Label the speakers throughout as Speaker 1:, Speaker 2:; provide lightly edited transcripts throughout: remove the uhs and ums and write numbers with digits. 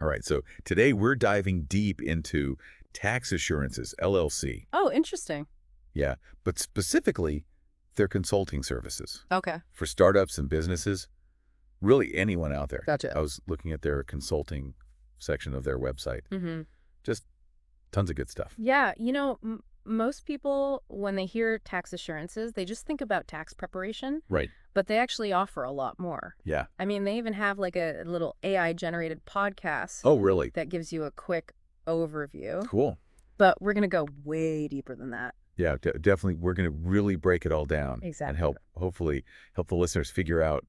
Speaker 1: All right, so today we're diving deep into TaxAssurances, LLC.
Speaker 2: Oh, interesting.
Speaker 1: Yeah, but specifically their consulting services
Speaker 2: Okay.
Speaker 1: for startups and businesses, really anyone out there.
Speaker 2: Gotcha.
Speaker 1: I was looking at their consulting section of their website.
Speaker 2: Mm-hmm.
Speaker 1: Just tons of good stuff.
Speaker 2: Yeah, most people, when they hear tax assurances, they just think about tax preparation,
Speaker 1: Right.
Speaker 2: but they actually offer a lot more.
Speaker 1: Yeah.
Speaker 2: I mean, they even have like a little AI-generated podcast
Speaker 1: Oh, really?
Speaker 2: that gives you a quick overview.
Speaker 1: Cool.
Speaker 2: But we're going to go way deeper than that.
Speaker 1: Yeah, definitely. We're going to really break it all down
Speaker 2: Exactly.
Speaker 1: and hopefully help the listeners figure out,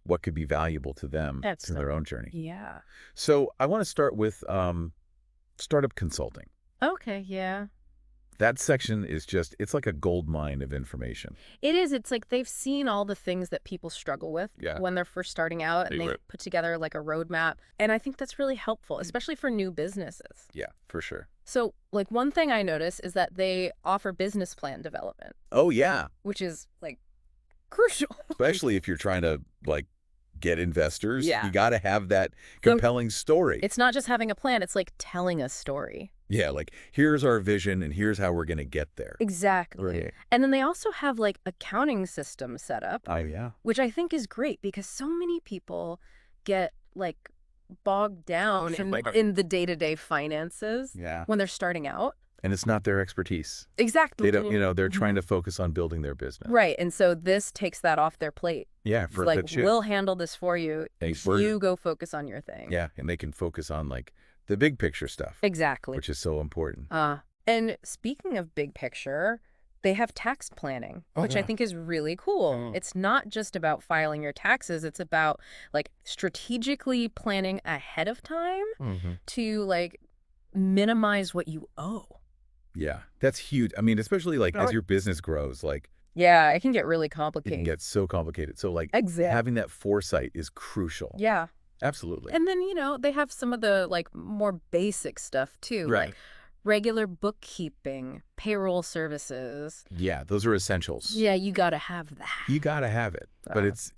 Speaker 1: what could be valuable to them in their own journey.
Speaker 2: Yeah.
Speaker 1: So I want to start with startup consulting.
Speaker 2: Okay, yeah.
Speaker 1: That section is it's like a gold mine of information.
Speaker 2: It is. It's like they've seen all the things that people struggle with when they're first starting out, and they put together like a roadmap. And I think that's really helpful, especially for new businesses.
Speaker 1: Yeah, for sure.
Speaker 2: So, like, one thing I notice is that they offer business plan development.
Speaker 1: Oh, yeah.
Speaker 2: Which is, like, crucial.
Speaker 1: Especially if you're trying to, get investors.
Speaker 2: Yeah.
Speaker 1: You got to have that compelling story.
Speaker 2: It's not just having a plan. It's like telling a story.
Speaker 1: Yeah, like, here's our vision and here's how we're going to get there.
Speaker 2: Exactly.
Speaker 1: Right.
Speaker 2: And then they also have, like, accounting systems set up.
Speaker 1: Oh, yeah.
Speaker 2: Which I think is great because so many people get, like, bogged down in the day-to-day finances when they're starting out.
Speaker 1: And it's not their expertise.
Speaker 2: Exactly.
Speaker 1: They don't, they're trying to focus on building their business.
Speaker 2: Right. And so this takes that off their plate.
Speaker 1: Yeah.
Speaker 2: It's like, we'll handle this for you. You go focus on your thing.
Speaker 1: Yeah. And they can focus on, the big picture stuff.
Speaker 2: Exactly.
Speaker 1: Which is so important.
Speaker 2: And speaking of big picture, they have tax planning, which I think is really cool. It's not just about filing your taxes. It's about, strategically planning ahead of time to, minimize what you owe.
Speaker 1: Yeah, that's huge. I mean, especially as your business grows,
Speaker 2: yeah, it can get really
Speaker 1: it
Speaker 2: complicated.
Speaker 1: can get so complicated. So
Speaker 2: Exactly.
Speaker 1: having that foresight is crucial.
Speaker 2: Yeah.
Speaker 1: Absolutely.
Speaker 2: And then, they have some of the more basic stuff too.
Speaker 1: Right.
Speaker 2: Like regular bookkeeping, payroll services.
Speaker 1: Yeah, those are essentials.
Speaker 2: Yeah, you got to have that.
Speaker 1: You got to have it. But it's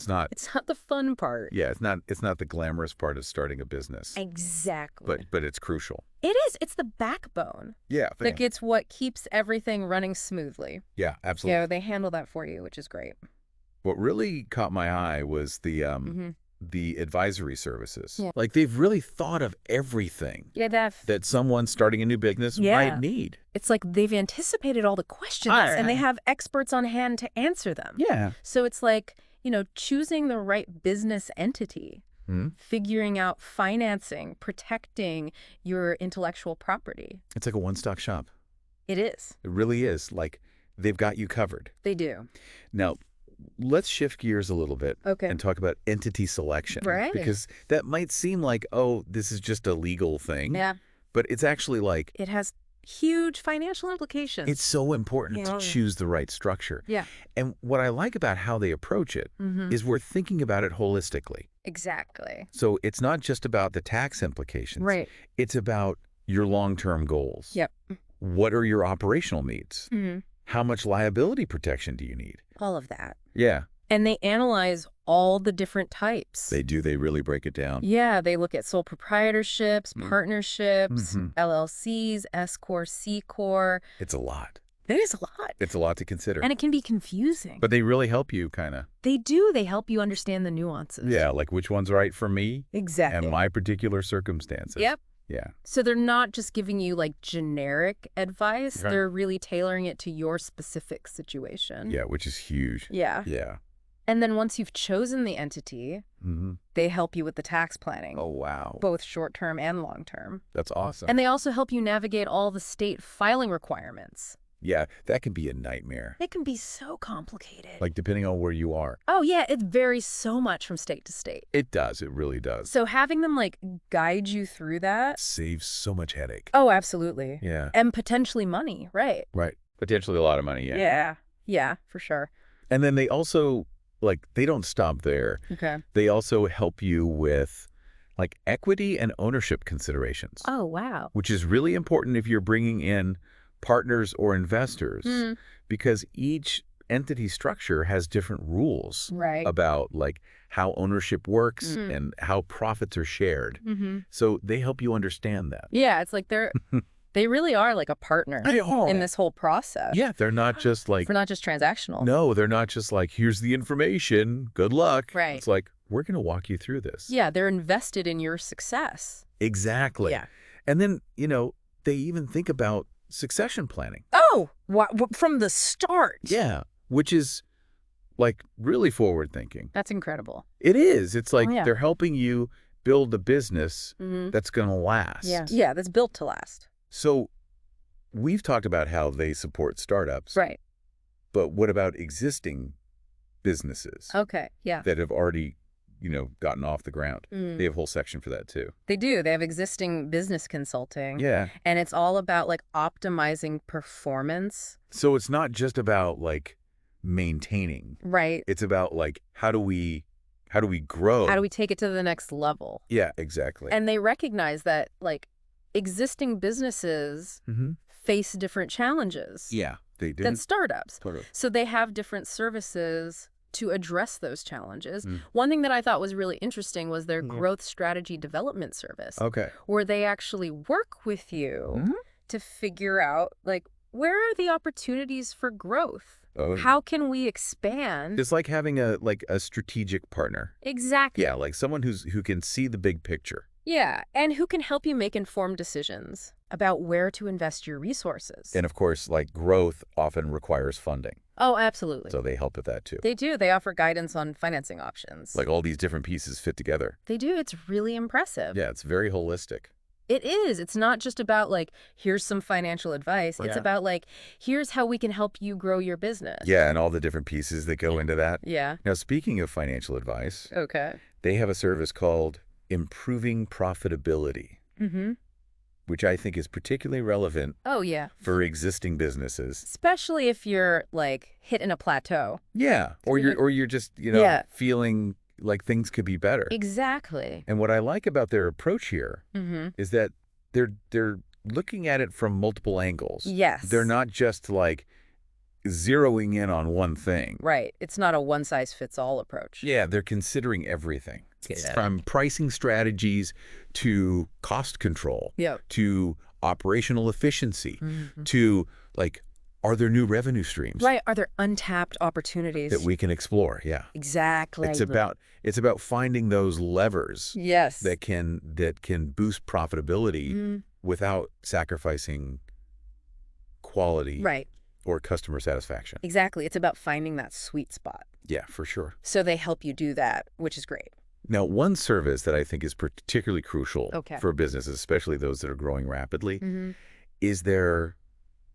Speaker 1: not.
Speaker 2: It's not the fun part.
Speaker 1: Yeah, it's not the glamorous part of starting a business.
Speaker 2: Exactly.
Speaker 1: But it's crucial.
Speaker 2: It is. It's the backbone.
Speaker 1: Yeah.
Speaker 2: It's what keeps everything running smoothly.
Speaker 1: Yeah, absolutely.
Speaker 2: They handle that for you, which is great.
Speaker 1: What really caught my eye was the advisory services.
Speaker 2: Yeah.
Speaker 1: They've really thought of everything that someone starting a new business might need.
Speaker 2: It's like they've anticipated all the questions and they have experts on hand to answer them.
Speaker 1: Yeah.
Speaker 2: So it's like, choosing the right business entity, figuring out financing, protecting your intellectual property.
Speaker 1: It's like a one-stop shop.
Speaker 2: It is.
Speaker 1: It really is. They've got you covered.
Speaker 2: They do.
Speaker 1: Now, let's shift gears a little bit and talk about entity selection.
Speaker 2: Right.
Speaker 1: Because that might seem like, oh, this is just a legal thing.
Speaker 2: Yeah.
Speaker 1: But it's actually
Speaker 2: it has huge financial implications.
Speaker 1: It's so important to choose the right structure.
Speaker 2: Yeah.
Speaker 1: And what I like about how they approach it is we're thinking about it holistically.
Speaker 2: Exactly.
Speaker 1: So it's not just about the tax implications.
Speaker 2: Right.
Speaker 1: It's about your long-term goals.
Speaker 2: Yep.
Speaker 1: What are your operational needs? How much liability protection do you need?
Speaker 2: All of that.
Speaker 1: Yeah.
Speaker 2: And they analyze all the different types.
Speaker 1: They do. They really break it down.
Speaker 2: Yeah, they look at sole proprietorships, partnerships, LLCs, S Corp, C Corp.
Speaker 1: It's a lot.
Speaker 2: It is a lot.
Speaker 1: It's a lot to consider.
Speaker 2: And it can be confusing.
Speaker 1: But they really help you, kind of.
Speaker 2: They do. They help you understand the nuances.
Speaker 1: Yeah, which one's right for me.
Speaker 2: Exactly.
Speaker 1: And my particular circumstances.
Speaker 2: Yep.
Speaker 1: Yeah.
Speaker 2: So they're not just giving you generic advice.
Speaker 1: Right.
Speaker 2: They're really tailoring it to your specific situation.
Speaker 1: Yeah, which is huge.
Speaker 2: Yeah.
Speaker 1: Yeah.
Speaker 2: And then once you've chosen the entity, they help you with the tax planning.
Speaker 1: Oh, wow.
Speaker 2: Both short-term and long-term.
Speaker 1: That's awesome.
Speaker 2: And they also help you navigate all the state filing requirements.
Speaker 1: Yeah, that can be a nightmare.
Speaker 2: It can be so complicated.
Speaker 1: Depending on where you are.
Speaker 2: Oh, yeah, it varies so much from state to state.
Speaker 1: It does. It really does.
Speaker 2: So having them, guide you through that
Speaker 1: saves so much headache.
Speaker 2: Oh, absolutely.
Speaker 1: Yeah.
Speaker 2: And potentially money, right?
Speaker 1: Right. Potentially a lot of money, yeah.
Speaker 2: Yeah. Yeah, for sure.
Speaker 1: And then they also, they don't stop there.
Speaker 2: Okay.
Speaker 1: They also help you with, equity and ownership considerations.
Speaker 2: Oh, wow.
Speaker 1: Which is really important if you're bringing in partners or investors, because each entity structure has different rules about like how ownership works and how profits are shared. So they help you understand that.
Speaker 2: Yeah, it's like they really are like a partner in this whole process.
Speaker 1: Yeah, they're not just like...
Speaker 2: They're not just transactional.
Speaker 1: No, they're not just like, here's the information, good luck.
Speaker 2: Right.
Speaker 1: It's like, we're going to walk you through this.
Speaker 2: Yeah, they're invested in your success.
Speaker 1: Exactly.
Speaker 2: Yeah.
Speaker 1: And then, they even think about succession planning.
Speaker 2: Oh, from the start.
Speaker 1: Yeah, which is like really forward thinking.
Speaker 2: That's incredible.
Speaker 1: It is. It's like they're helping you build a business that's going to last.
Speaker 2: Yeah, that's built to last.
Speaker 1: So we've talked about how they support startups.
Speaker 2: Right.
Speaker 1: But what about existing businesses?
Speaker 2: Okay, yeah.
Speaker 1: That have already, gotten off the ground. They have a whole section for that too.
Speaker 2: They do. They have existing business consulting.
Speaker 1: Yeah.
Speaker 2: And it's all about like optimizing performance.
Speaker 1: So it's not just about like maintaining.
Speaker 2: Right.
Speaker 1: It's about like how do we grow?
Speaker 2: How do we take it to the next level?
Speaker 1: Yeah, exactly.
Speaker 2: And they recognize that like existing businesses face different challenges.
Speaker 1: Yeah, they do.
Speaker 2: Than startups.
Speaker 1: Totally.
Speaker 2: So they have different services to address those challenges. One thing that I thought was really interesting was their growth strategy development service.
Speaker 1: Okay.
Speaker 2: Where they actually work with you to figure out like where are the opportunities for growth?
Speaker 1: Oh.
Speaker 2: How can we expand?
Speaker 1: It's like having a strategic partner.
Speaker 2: Exactly.
Speaker 1: Yeah, like someone who can see the big picture.
Speaker 2: Yeah, and who can help you make informed decisions about where to invest your resources.
Speaker 1: And of course, like growth often requires funding.
Speaker 2: Oh, absolutely.
Speaker 1: So they help with that too.
Speaker 2: They do. They offer guidance on financing options.
Speaker 1: Like all these different pieces fit together.
Speaker 2: They do. It's really impressive.
Speaker 1: Yeah, it's very holistic.
Speaker 2: It is. It's not just about like, here's some financial advice. It's about like, here's how we can help you grow your business.
Speaker 1: Yeah, and all the different pieces that go into that.
Speaker 2: Yeah.
Speaker 1: Now, speaking of financial advice,
Speaker 2: okay,
Speaker 1: they have a service called Improving Profitability, which I think is particularly relevant for existing businesses.
Speaker 2: Especially if you're like hitting a plateau.
Speaker 1: Yeah, or you're just, feeling like things could be better.
Speaker 2: Exactly.
Speaker 1: And what I like about their approach here is that they're looking at it from multiple angles.
Speaker 2: Yes.
Speaker 1: They're not just like zeroing in on one thing.
Speaker 2: Right. It's not a one-size-fits-all approach.
Speaker 1: Yeah, they're considering everything. From pricing strategies to cost control, to operational efficiency, to like, are there new revenue streams?
Speaker 2: Right. Are there untapped opportunities
Speaker 1: that we can explore? Yeah.
Speaker 2: Exactly.
Speaker 1: It's about finding those levers.
Speaker 2: Yes.
Speaker 1: That can boost profitability without sacrificing quality.
Speaker 2: Right.
Speaker 1: Or customer satisfaction.
Speaker 2: Exactly. It's about finding that sweet spot.
Speaker 1: Yeah, for sure.
Speaker 2: So they help you do that, which is great.
Speaker 1: Now, one service that I think is particularly crucial for businesses, especially those that are growing rapidly, is their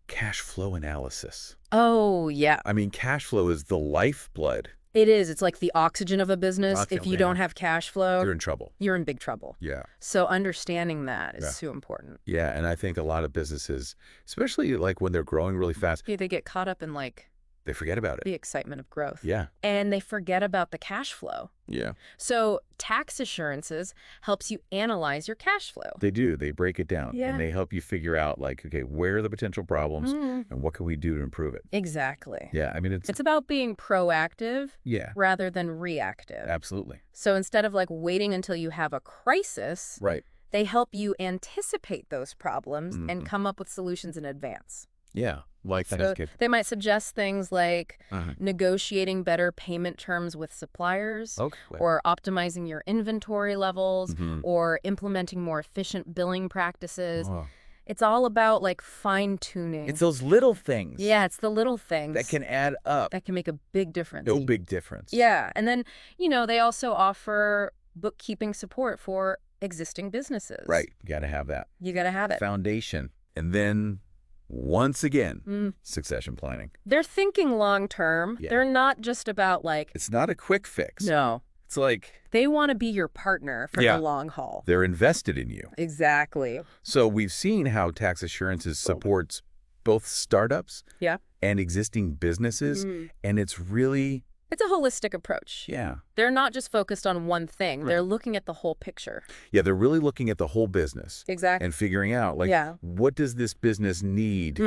Speaker 1: cash flow analysis.
Speaker 2: Oh, yeah.
Speaker 1: I mean, cash flow is the lifeblood.
Speaker 2: It is. It's like the oxygen of a business. If you don't have cash flow,
Speaker 1: you're in trouble.
Speaker 2: You're in big trouble.
Speaker 1: Yeah.
Speaker 2: So understanding that is so important.
Speaker 1: Yeah, and I think a lot of businesses, especially like when they're growing really fast,
Speaker 2: they get caught up in like
Speaker 1: they forget about it.
Speaker 2: The excitement of growth.
Speaker 1: Yeah.
Speaker 2: And they forget about the cash flow.
Speaker 1: Yeah.
Speaker 2: So TaxAssurances helps you analyze your cash flow.
Speaker 1: They do. They break it down.
Speaker 2: Yeah.
Speaker 1: And they help you figure out like, okay, where are the potential problems and what can we do to improve it?
Speaker 2: Exactly.
Speaker 1: Yeah. I mean, it's
Speaker 2: about being proactive rather than reactive.
Speaker 1: Absolutely.
Speaker 2: So instead of like waiting until you have a crisis,
Speaker 1: right,
Speaker 2: they help you anticipate those problems and come up with solutions in advance.
Speaker 1: Yeah. Like
Speaker 2: so they might suggest things like negotiating better payment terms with suppliers or optimizing your inventory levels or implementing more efficient billing practices. It's all about like fine-tuning.
Speaker 1: It's those little things.
Speaker 2: Yeah, it's the little things.
Speaker 1: That can add up.
Speaker 2: That can make a big difference.
Speaker 1: No big difference.
Speaker 2: Yeah. And then, they also offer bookkeeping support for existing businesses.
Speaker 1: Right. You got to have that.
Speaker 2: You got to have it.
Speaker 1: Foundation. And then once again, succession planning.
Speaker 2: They're thinking long term. Yeah. They're not just about like...
Speaker 1: It's not a quick fix.
Speaker 2: No.
Speaker 1: It's like...
Speaker 2: They want to be your partner for the long haul.
Speaker 1: They're invested in you.
Speaker 2: Exactly.
Speaker 1: So we've seen how TaxAssurances supports both startups and existing businesses. And it's really...
Speaker 2: It's a holistic approach.
Speaker 1: Yeah.
Speaker 2: They're not just focused on one thing. Right. They're looking at the whole picture.
Speaker 1: Yeah, they're really looking at the whole business.
Speaker 2: Exactly.
Speaker 1: And figuring out, like, what does this business need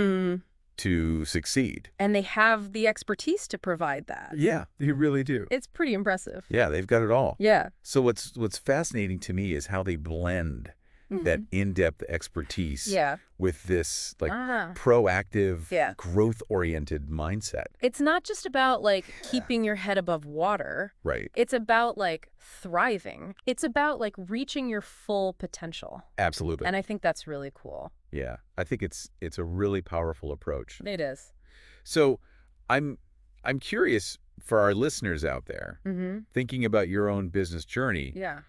Speaker 1: to succeed.
Speaker 2: And they have the expertise to provide that.
Speaker 1: Yeah, they really do.
Speaker 2: It's pretty impressive.
Speaker 1: Yeah, they've got it all.
Speaker 2: Yeah.
Speaker 1: So what's fascinating to me is how they blend that in-depth expertise with this like proactive, growth-oriented mindset.
Speaker 2: It's not just about like keeping your head above water.
Speaker 1: Right.
Speaker 2: It's about like thriving. It's about like reaching your full potential.
Speaker 1: Absolutely.
Speaker 2: And I think that's really cool.
Speaker 1: Yeah, I think it's a really powerful approach.
Speaker 2: It is.
Speaker 1: So I'm curious for our listeners out there thinking about your own business journey.
Speaker 2: Yeah.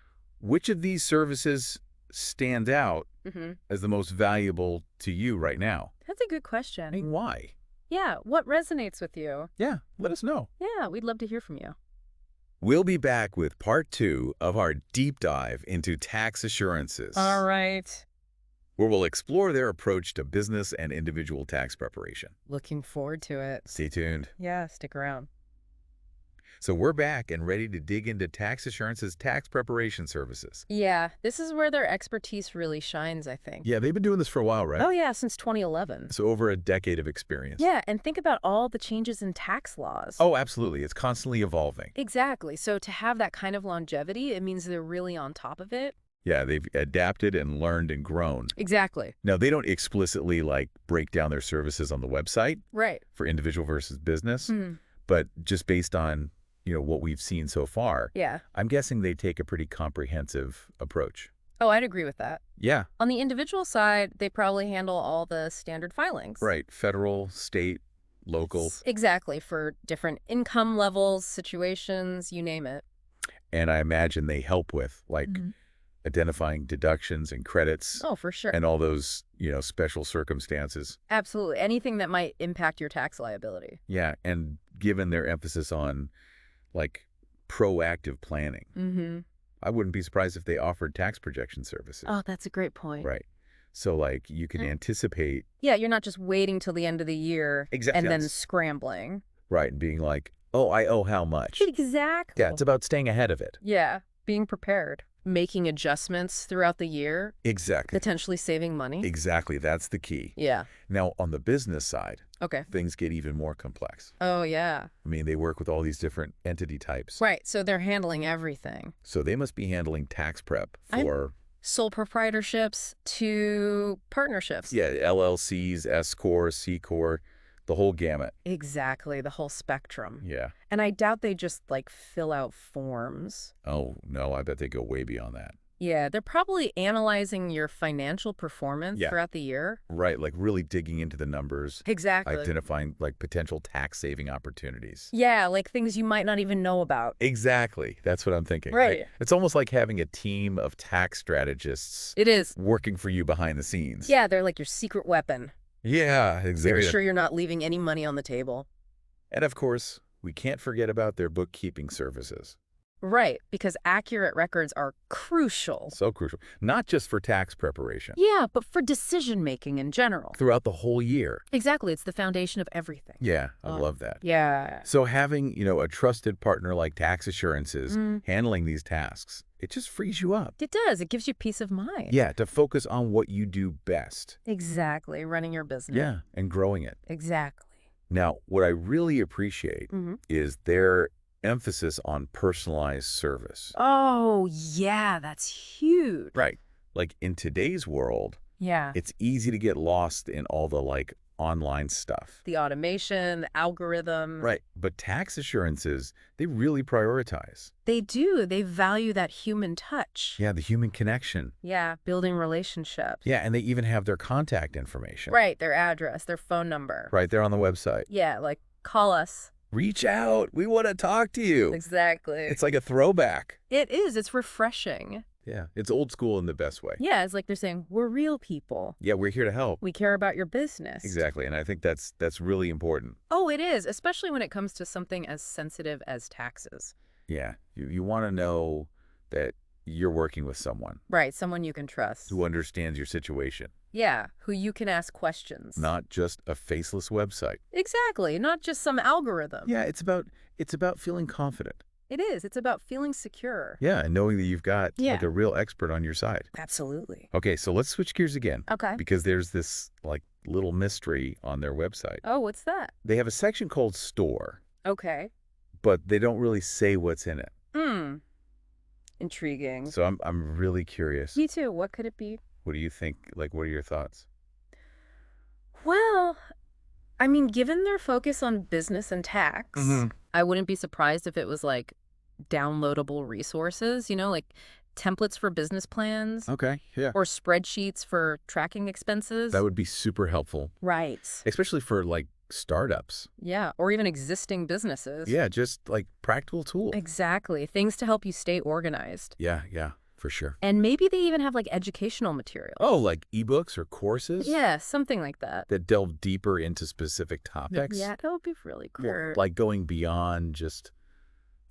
Speaker 1: Which of these services stand out as the most valuable to you right now?
Speaker 2: That's a good question.
Speaker 1: I mean, why?
Speaker 2: Yeah, what resonates with you?
Speaker 1: Yeah, let us know.
Speaker 2: Yeah, we'd love to hear from you.
Speaker 1: We'll be back with part 2 of our deep dive into tax assurances.
Speaker 2: All right.
Speaker 1: Where we'll explore their approach to business and individual tax preparation.
Speaker 2: Looking forward to it.
Speaker 1: Stay tuned.
Speaker 2: Yeah, stick around.
Speaker 1: So we're back and ready to dig into TaxAssurances tax preparation services.
Speaker 2: Yeah, this is where their expertise really shines, I think.
Speaker 1: Yeah, they've been doing this for a while, right?
Speaker 2: Oh, yeah, since 2011.
Speaker 1: So over a decade of experience.
Speaker 2: Yeah, and think about all the changes in tax laws.
Speaker 1: Oh, absolutely. It's constantly evolving.
Speaker 2: Exactly. So to have that kind of longevity, it means they're really on top of it.
Speaker 1: Yeah, they've adapted and learned and grown.
Speaker 2: Exactly.
Speaker 1: Now, they don't explicitly like break down their services on the website.
Speaker 2: Right.
Speaker 1: For individual versus business, but just based on what we've seen so far, I'm guessing they take a pretty comprehensive approach.
Speaker 2: Oh, I'd agree with that.
Speaker 1: Yeah.
Speaker 2: On the individual side, they probably handle all the standard filings.
Speaker 1: Right. Federal, state, local.
Speaker 2: Exactly. For different income levels, situations, you name it.
Speaker 1: And I imagine they help with like identifying deductions and credits.
Speaker 2: Oh, for sure.
Speaker 1: And all those, special circumstances.
Speaker 2: Absolutely. Anything that might impact your tax liability.
Speaker 1: Yeah. And given their emphasis on like proactive planning, I wouldn't be surprised if they offered tax projection services.
Speaker 2: Oh, that's a great point.
Speaker 1: Right. So like you can anticipate.
Speaker 2: Yeah, you're not just waiting till the end of the year and then scrambling.
Speaker 1: Right. And being like, oh, I owe how much?
Speaker 2: Exactly.
Speaker 1: Yeah, it's about staying ahead of it.
Speaker 2: Yeah, being prepared. Making adjustments throughout the year.
Speaker 1: Exactly.
Speaker 2: Potentially saving money.
Speaker 1: Exactly. That's the key.
Speaker 2: Yeah.
Speaker 1: Now, on the business side, things get even more complex.
Speaker 2: Oh, yeah.
Speaker 1: I mean, they work with all these different entity types.
Speaker 2: Right. So they're handling everything.
Speaker 1: So they must be handling tax prep for
Speaker 2: sole proprietorships to partnerships.
Speaker 1: Yeah, LLCs, S Corps, C Corps, the whole gamut.
Speaker 2: Exactly, the whole spectrum.
Speaker 1: Yeah.
Speaker 2: And I doubt they just like fill out forms.
Speaker 1: Oh, no, I bet they go way beyond that.
Speaker 2: Yeah, they're probably analyzing your financial performance throughout the year.
Speaker 1: Right, like really digging into the numbers.
Speaker 2: Exactly.
Speaker 1: Identifying like potential tax saving opportunities.
Speaker 2: Yeah, like things you might not even know about.
Speaker 1: Exactly. That's what I'm thinking.
Speaker 2: Right.
Speaker 1: It's almost like having a team of tax strategists.
Speaker 2: It is.
Speaker 1: Working for you behind the scenes.
Speaker 2: Yeah, they're like your secret weapon.
Speaker 1: Yeah, exactly.
Speaker 2: They're sure you're not leaving any money on the table.
Speaker 1: And of course, we can't forget about their bookkeeping services.
Speaker 2: Right, because accurate records are crucial.
Speaker 1: So crucial. Not just for tax preparation.
Speaker 2: Yeah, but for decision-making in general.
Speaker 1: Throughout the whole year.
Speaker 2: Exactly. It's the foundation of everything.
Speaker 1: Yeah, I love that.
Speaker 2: Yeah.
Speaker 1: So having, a trusted partner like TaxAssurances handling these tasks, it just frees you up.
Speaker 2: It does. It gives you peace of mind.
Speaker 1: Yeah, to focus on what you do best.
Speaker 2: Exactly. Running your business.
Speaker 1: Yeah, and growing it.
Speaker 2: Exactly.
Speaker 1: Now, what I really appreciate is their emphasis on personalized service.
Speaker 2: Oh, yeah, that's huge.
Speaker 1: Right. Like in today's world, it's easy to get lost in all the like online stuff.
Speaker 2: The automation, the algorithm.
Speaker 1: Right. But tax assurances, they really prioritize.
Speaker 2: They do. They value that human touch.
Speaker 1: Yeah, the human connection.
Speaker 2: Yeah, building relationships.
Speaker 1: Yeah, and they even have their contact information.
Speaker 2: Right, their address, their phone number.
Speaker 1: Right there on the website.
Speaker 2: Yeah, like call us.
Speaker 1: Reach out. We want to talk to you.
Speaker 2: Exactly.
Speaker 1: It's like a throwback.
Speaker 2: It is. It's refreshing.
Speaker 1: Yeah, it's old school in the best way.
Speaker 2: Yeah, it's like they're saying, we're real people.
Speaker 1: Yeah, we're here to help.
Speaker 2: We care about your business.
Speaker 1: Exactly, and I think that's really important.
Speaker 2: Oh, it is, especially when it comes to something as sensitive as taxes.
Speaker 1: Yeah, you want to know that you're working with someone.
Speaker 2: Right, someone you can trust.
Speaker 1: Who understands your situation.
Speaker 2: Yeah, who you can ask questions.
Speaker 1: Not just a faceless website.
Speaker 2: Exactly, not just some algorithm.
Speaker 1: Yeah, it's about feeling confident.
Speaker 2: It is. It's about feeling secure.
Speaker 1: Yeah, and knowing that you've got like a real expert on your side.
Speaker 2: Absolutely.
Speaker 1: Okay, so let's switch gears again.
Speaker 2: Okay.
Speaker 1: Because there's this like little mystery on their website.
Speaker 2: Oh, what's that?
Speaker 1: They have a section called Store.
Speaker 2: Okay.
Speaker 1: But they don't really say what's in it.
Speaker 2: Intriguing.
Speaker 1: So I'm really curious.
Speaker 2: Me too. What could it be?
Speaker 1: What do you think? Like, what are your thoughts?
Speaker 2: Well, I mean, given their focus on business and tax, I wouldn't be surprised if it was like downloadable resources, like templates for business plans.
Speaker 1: Okay, yeah.
Speaker 2: Or spreadsheets for tracking expenses.
Speaker 1: That would be super helpful.
Speaker 2: Right.
Speaker 1: Especially for like startups.
Speaker 2: Yeah, or even existing businesses.
Speaker 1: Yeah, just like practical tools.
Speaker 2: Exactly. Things to help you stay organized.
Speaker 1: Yeah, for sure.
Speaker 2: And maybe they even have like educational material.
Speaker 1: Oh, like ebooks or courses?
Speaker 2: Yeah, something like that.
Speaker 1: That delve deeper into specific topics?
Speaker 2: Yeah, that would be really cool.
Speaker 1: Like going beyond just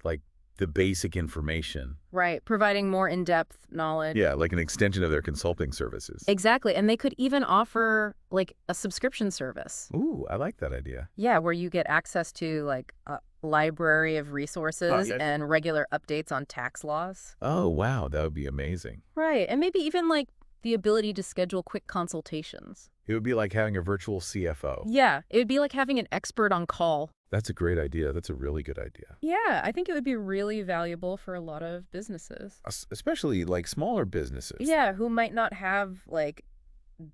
Speaker 1: like the basic information.
Speaker 2: Right, providing more in-depth knowledge.
Speaker 1: Yeah, like an extension of their consulting services.
Speaker 2: Exactly, and they could even offer like a subscription service.
Speaker 1: Ooh, I like that idea.
Speaker 2: Yeah, where you get access to like a library of resources and regular updates on tax laws.
Speaker 1: Oh, wow, that would be amazing.
Speaker 2: Right, and maybe even like the ability to schedule quick consultations.
Speaker 1: It would be like having a virtual CFO.
Speaker 2: Yeah, it would be like having an expert on call.
Speaker 1: That's a great idea. That's a really good idea.
Speaker 2: Yeah, I think it would be really valuable for a lot of businesses.
Speaker 1: Especially like smaller businesses.
Speaker 2: Yeah, who might not have like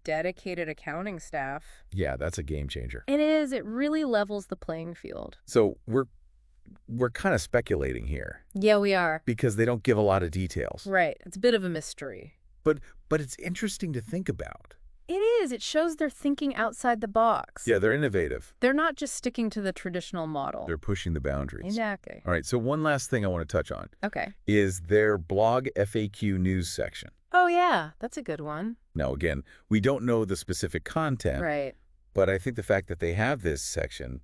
Speaker 2: dedicated accounting staff.
Speaker 1: Yeah, that's a game changer.
Speaker 2: It is. It really levels the playing field.
Speaker 1: So we're kind of speculating here.
Speaker 2: Yeah, we are.
Speaker 1: Because they don't give a lot of details.
Speaker 2: Right. It's a bit of a mystery.
Speaker 1: But it's interesting to think about.
Speaker 2: It is. It shows they're thinking outside the box.
Speaker 1: Yeah, they're innovative.
Speaker 2: They're not just sticking to the traditional model.
Speaker 1: They're pushing the boundaries.
Speaker 2: Exactly.
Speaker 1: All right, so one last thing I want to touch on.
Speaker 2: Okay.
Speaker 1: Is their blog FAQ news section.
Speaker 2: Oh, yeah. That's a good one.
Speaker 1: Now, again, we don't know the specific content.
Speaker 2: Right.
Speaker 1: But I think the fact that they have this section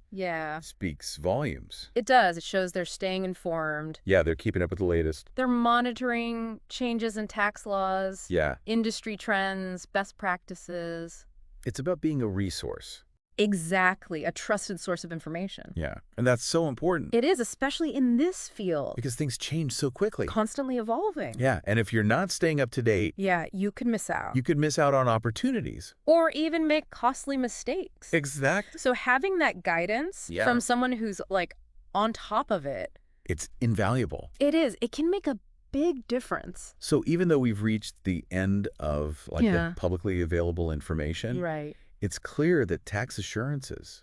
Speaker 1: speaks volumes.
Speaker 2: It does. It shows they're staying informed.
Speaker 1: Yeah, they're keeping up with the latest.
Speaker 2: They're monitoring changes in tax laws.
Speaker 1: Yeah.
Speaker 2: Industry trends, best practices.
Speaker 1: It's about being a resource.
Speaker 2: Exactly. A trusted source of information.
Speaker 1: Yeah. And that's so important.
Speaker 2: It is, especially in this field.
Speaker 1: Because things change so quickly.
Speaker 2: Constantly evolving.
Speaker 1: Yeah. And if you're not staying up to date.
Speaker 2: Yeah, you could miss out.
Speaker 1: You could miss out on opportunities.
Speaker 2: Or even make costly mistakes.
Speaker 1: Exactly.
Speaker 2: So having that guidance from someone who's like on top of it.
Speaker 1: It's invaluable.
Speaker 2: It is. It can make a big difference.
Speaker 1: So even though we've reached the end of like the publicly available information.
Speaker 2: Right.
Speaker 1: It's clear that TaxAssurances,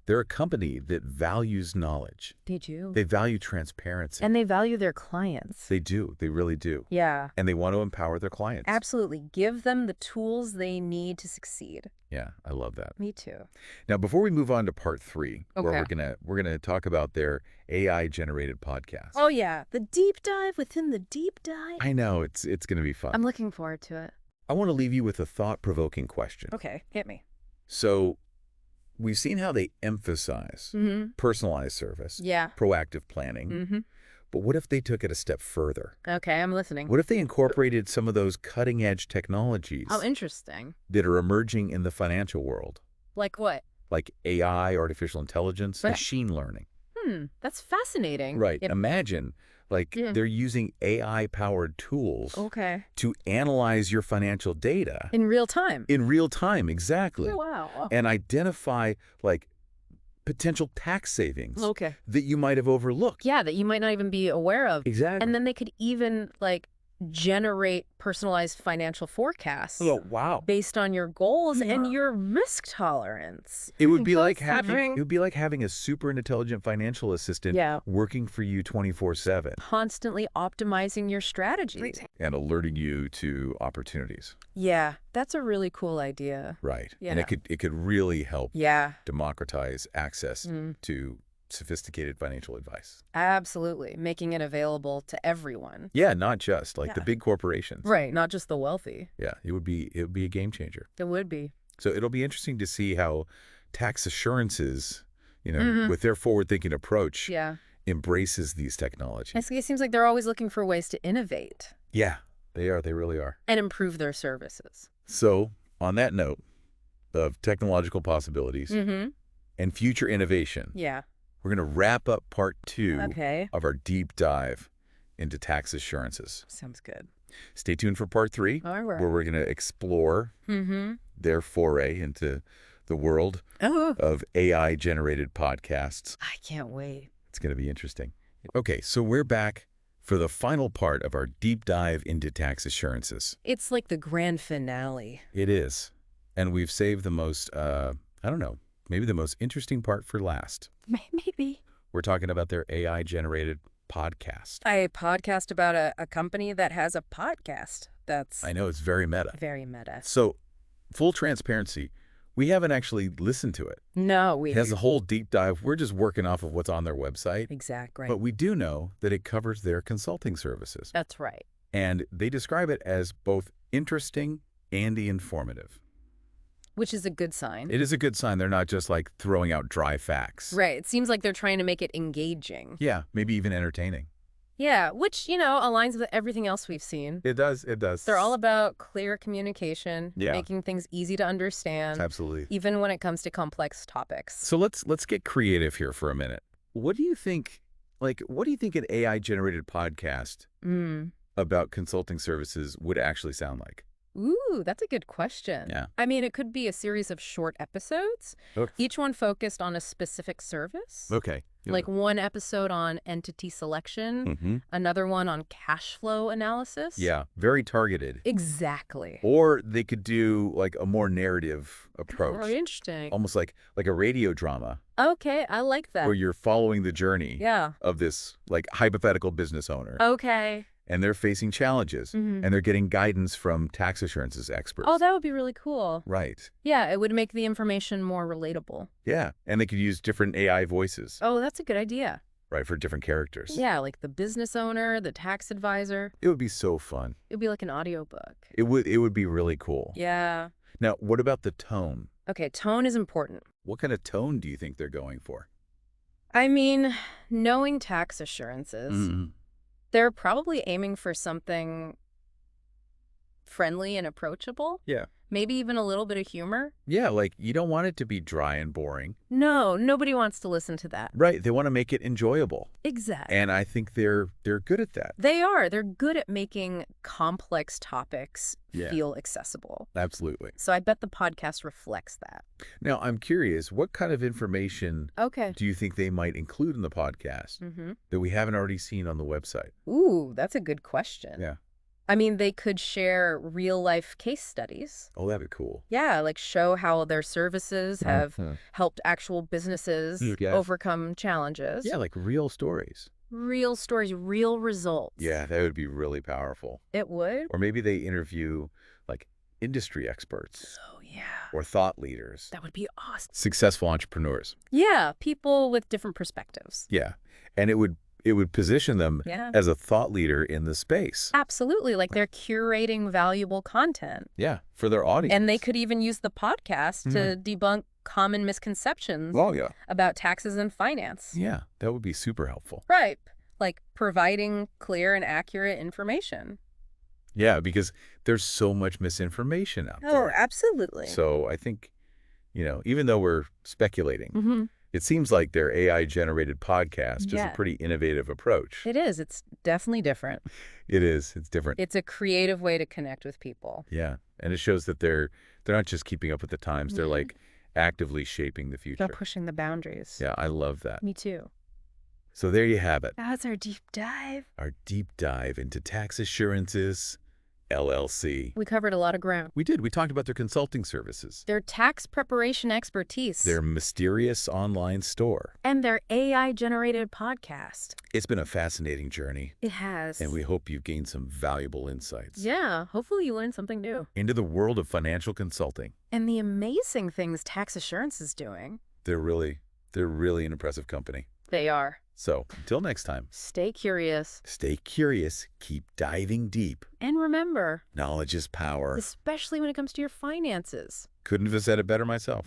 Speaker 1: they're a company that values knowledge.
Speaker 2: They do.
Speaker 1: They value transparency.
Speaker 2: And they value their clients.
Speaker 1: They do. They really do.
Speaker 2: Yeah.
Speaker 1: And they want to empower their clients.
Speaker 2: Absolutely. Give them the tools they need to succeed.
Speaker 1: Yeah, I love that.
Speaker 2: Me too.
Speaker 1: Now, before we move on to part 3, where we're gonna talk about their AI-generated podcast.
Speaker 2: Oh, yeah. The deep dive within the deep dive.
Speaker 1: I know. It's going to be fun.
Speaker 2: I'm looking forward to it.
Speaker 1: I want to leave you with a thought-provoking question.
Speaker 2: Okay. Hit me.
Speaker 1: So we've seen how they emphasize personalized service, proactive planning. But what if they took it a step further?
Speaker 2: Okay, I'm listening.
Speaker 1: What if they incorporated some of those cutting-edge technologies
Speaker 2: interesting.
Speaker 1: that are emerging in the financial world?
Speaker 2: Like what?
Speaker 1: Like AI, artificial intelligence, machine learning.
Speaker 2: That's fascinating.
Speaker 1: Right. Imagine, they're using AI-powered tools to analyze your financial data.
Speaker 2: In real time.
Speaker 1: In real time, exactly.
Speaker 2: Oh, wow.
Speaker 1: And identify, potential tax savings that you might have overlooked.
Speaker 2: Yeah, that you might not even be aware of.
Speaker 1: Exactly.
Speaker 2: And then they could even, generate personalized financial forecasts.
Speaker 1: Oh, wow.
Speaker 2: Based on your goals and your risk tolerance.
Speaker 1: It would be like having a super intelligent financial assistant working for you 24/7.
Speaker 2: Constantly optimizing your strategies.
Speaker 1: And alerting you to opportunities.
Speaker 2: Yeah, that's a really cool idea.
Speaker 1: Right.
Speaker 2: Yeah.
Speaker 1: And it could really help democratize access to sophisticated financial advice.
Speaker 2: Absolutely. Making it available to everyone.
Speaker 1: Yeah, not just the big corporations.
Speaker 2: Right, not just the wealthy.
Speaker 1: Yeah, it would be a game changer.
Speaker 2: It would be.
Speaker 1: So it'll be interesting to see how TaxAssurances, with their forward-thinking approach, embraces these technologies.
Speaker 2: It seems like they're always looking for ways to innovate.
Speaker 1: Yeah, they are. They really are.
Speaker 2: And improve their services.
Speaker 1: So, on that note of technological possibilities and future innovation, we're going to wrap up part 2 of our deep dive into TaxAssurances.
Speaker 2: Sounds good.
Speaker 1: Stay tuned for part 3, where we're going to explore their foray into the world of AI-generated podcasts.
Speaker 2: I can't wait.
Speaker 1: It's going to be interesting. Okay, so we're back for the final part of our deep dive into tax assurances.
Speaker 2: It's like the grand finale.
Speaker 1: It is. And we've saved the most, I don't know, maybe the most interesting part for last.
Speaker 2: Maybe.
Speaker 1: We're talking about their AI-generated podcast.
Speaker 2: A podcast about a company that has a podcast.
Speaker 1: I know, it's very meta.
Speaker 2: Very meta.
Speaker 1: So, full transparency, we haven't actually listened to it.
Speaker 2: No,
Speaker 1: It has a whole deep dive. We're just working off of what's on their website.
Speaker 2: Exactly.
Speaker 1: But we do know that it covers their consulting services.
Speaker 2: That's right.
Speaker 1: And they describe it as both interesting and informative.
Speaker 2: Which is a good sign.
Speaker 1: It is a good sign. They're not just like throwing out dry facts.
Speaker 2: Right. It seems like they're trying to make it engaging.
Speaker 1: Yeah, maybe even entertaining.
Speaker 2: Yeah, which, aligns with everything else we've seen.
Speaker 1: It does. It does.
Speaker 2: They're all about clear communication,
Speaker 1: Yeah.
Speaker 2: making things easy to understand.
Speaker 1: Absolutely.
Speaker 2: Even when it comes to complex topics.
Speaker 1: So let's get creative here for a minute. What do you think an AI-generated podcast about consulting services would actually sound like?
Speaker 2: Ooh, that's a good question.
Speaker 1: Yeah.
Speaker 2: I mean, it could be a series of short episodes, each one focused on a specific service.
Speaker 1: Okay.
Speaker 2: Like one episode on entity selection, another one on cash flow analysis.
Speaker 1: Yeah, very targeted.
Speaker 2: Exactly.
Speaker 1: Or they could do like a more narrative approach.
Speaker 2: Oh, interesting.
Speaker 1: Almost like a radio drama.
Speaker 2: Okay, I like that.
Speaker 1: Where you're following the journey
Speaker 2: Yeah.
Speaker 1: of this like hypothetical business owner.
Speaker 2: Okay.
Speaker 1: And they're facing challenges, and they're getting guidance from tax assurances experts.
Speaker 2: Oh, that would be really cool.
Speaker 1: Right.
Speaker 2: Yeah, it would make the information more relatable.
Speaker 1: Yeah, and they could use different AI voices.
Speaker 2: Oh, that's a good idea.
Speaker 1: Right, for different characters.
Speaker 2: Yeah, like the business owner, the tax advisor.
Speaker 1: It would be so fun.
Speaker 2: It would be like an audiobook.
Speaker 1: It would be really cool.
Speaker 2: Yeah.
Speaker 1: Now, what about the tone?
Speaker 2: Okay, tone is important.
Speaker 1: What kind of tone do you think they're going for?
Speaker 2: I mean, knowing tax assurances, they're probably aiming for something friendly and approachable.
Speaker 1: Yeah.
Speaker 2: Maybe even a little bit of humor.
Speaker 1: Yeah, like you don't want it to be dry and boring.
Speaker 2: No, nobody wants to listen to that.
Speaker 1: Right, they want to make it enjoyable.
Speaker 2: Exactly.
Speaker 1: And I think they're good at that.
Speaker 2: They are. They're good at making complex topics feel accessible.
Speaker 1: Absolutely.
Speaker 2: So I bet the podcast reflects that.
Speaker 1: Now, I'm curious, what kind of information do you think they might include in the podcast that we haven't already seen on the website?
Speaker 2: Ooh, that's a good question.
Speaker 1: Yeah.
Speaker 2: I mean, they could share real-life case studies.
Speaker 1: Oh, that'd be cool.
Speaker 2: Yeah, like show how their services have helped actual businesses overcome challenges.
Speaker 1: Yeah, like real stories.
Speaker 2: Real stories, real results.
Speaker 1: Yeah, that would be really powerful.
Speaker 2: It would?
Speaker 1: Or maybe they interview, like, industry experts.
Speaker 2: Oh, yeah.
Speaker 1: Or thought leaders.
Speaker 2: That would be awesome.
Speaker 1: Successful entrepreneurs.
Speaker 2: Yeah, people with different perspectives.
Speaker 1: Yeah, and it would position them as a thought leader in the space.
Speaker 2: Absolutely. Like they're curating valuable content.
Speaker 1: Yeah, for their audience.
Speaker 2: And they could even use the podcast to debunk common misconceptions about taxes and finance.
Speaker 1: Yeah, that would be super helpful.
Speaker 2: Right. Like providing clear and accurate information.
Speaker 1: Yeah, because there's so much misinformation out there.
Speaker 2: Oh, absolutely.
Speaker 1: So I think, even though we're speculating, it seems like their AI-generated podcast is a pretty innovative approach.
Speaker 2: It is. It's definitely different.
Speaker 1: It is. It's different.
Speaker 2: It's a creative way to connect with people.
Speaker 1: Yeah, and it shows that they're not just keeping up with the times. They're like actively shaping the future.
Speaker 2: They're pushing the boundaries.
Speaker 1: Yeah, I love that.
Speaker 2: Me too.
Speaker 1: So there you have it.
Speaker 2: That's our deep dive.
Speaker 1: Our deep dive into Tax Assurances, LLC.
Speaker 2: We covered a lot of ground.
Speaker 1: We did. We talked about their consulting services.
Speaker 2: Their tax preparation expertise.
Speaker 1: Their mysterious online store.
Speaker 2: And their AI-generated podcast.
Speaker 1: It's been a fascinating journey.
Speaker 2: It has.
Speaker 1: And we hope you've gained some valuable insights.
Speaker 2: Yeah, hopefully you learned something new.
Speaker 1: Into the world of financial consulting.
Speaker 2: And the amazing things Tax Assurance is doing.
Speaker 1: They're really an impressive company.
Speaker 2: They are.
Speaker 1: So, until next time.
Speaker 2: Stay curious.
Speaker 1: Stay curious. Keep diving deep.
Speaker 2: And remember,
Speaker 1: knowledge is power.
Speaker 2: Especially when it comes to your finances.
Speaker 1: Couldn't have said it better myself.